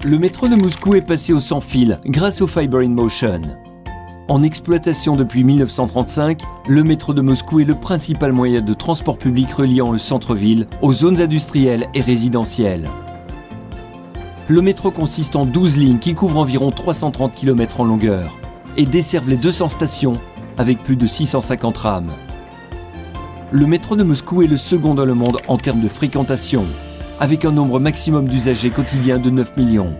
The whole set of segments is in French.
Le métro de Moscou est passé au sans fil grâce au Fiber in Motion. En exploitation depuis 1935, le métro de Moscou est le principal moyen de transport public reliant le centre-ville aux zones industrielles et résidentielles. Le métro consiste en 12 lignes qui couvrent environ 330 km en longueur et desservent les 200 stations avec plus de 650 rames. Le métro de Moscou est le second dans le monde en termes de fréquentation, avec un nombre maximum d'usagers quotidiens de 9 millions.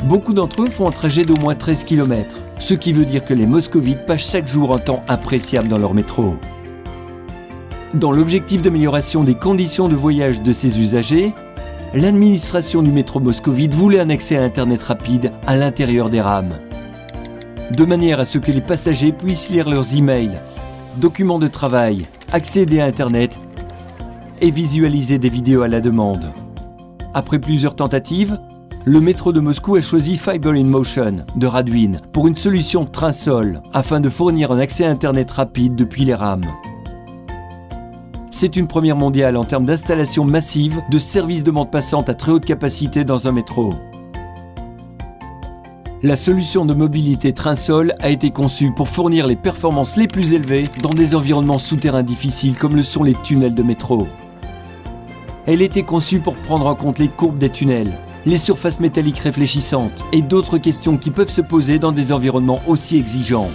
Beaucoup d'entre eux font un trajet d'au moins 13 km, ce qui veut dire que les moscovites passent chaque jour un temps appréciable dans leur métro. Dans l'objectif d'amélioration des conditions de voyage de ces usagers, l'administration du métro moscovite voulait un accès à Internet rapide à l'intérieur des rames, de manière à ce que les passagers puissent lire leurs emails, documents de travail, accéder à Internet et visualiser des vidéos à la demande. Après plusieurs tentatives, le métro de Moscou a choisi Fiber in Motion de Radwin pour une solution train-sol afin de fournir un accès à Internet rapide depuis les rames. C'est une première mondiale en termes d'installation massive de services de bande passante à très haute capacité dans un métro. La solution de mobilité train-sol a été conçue pour fournir les performances les plus élevées dans des environnements souterrains difficiles comme le sont les tunnels de métro. Elle était conçue pour prendre en compte les courbes des tunnels, les surfaces métalliques réfléchissantes et d'autres questions qui peuvent se poser dans des environnements aussi exigeants.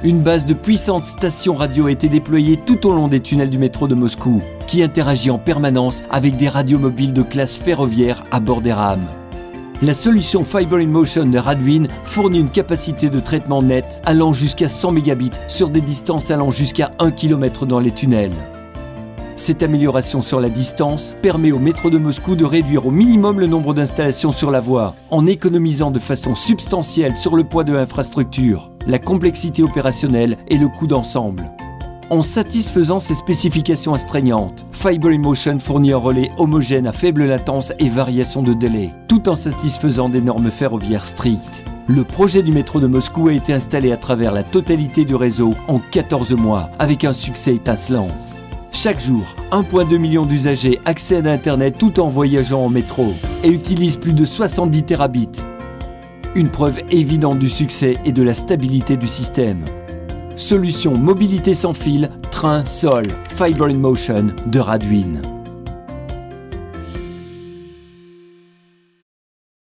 Une base de puissantes stations radio a été déployée tout au long des tunnels du métro de Moscou, qui interagit en permanence avec des radios mobiles de classe ferroviaire à bord des rames. La solution Fiber in Motion de Radwin fournit une capacité de traitement net allant jusqu'à 100 mégabits sur des distances allant jusqu'à 1 km dans les tunnels. Cette amélioration sur la distance permet au métro de Moscou de réduire au minimum le nombre d'installations sur la voie, en économisant de façon substantielle sur le poids de l'infrastructure, la complexité opérationnelle et le coût d'ensemble. En satisfaisant ces spécifications astreignantes, Fiber in Motion fournit un relais homogène à faible latence et variation de délai, tout en satisfaisant des normes ferroviaires strictes. Le projet du métro de Moscou a été installé à travers la totalité du réseau en 14 mois, avec un succès étincelant. Chaque jour, 1,2 million d'usagers accèdent à Internet tout en voyageant en métro et utilisent plus de 70 terabits. Une preuve évidente du succès et de la stabilité du système. Solution mobilité sans fil, train, sol, Fiber in Motion de Radwin.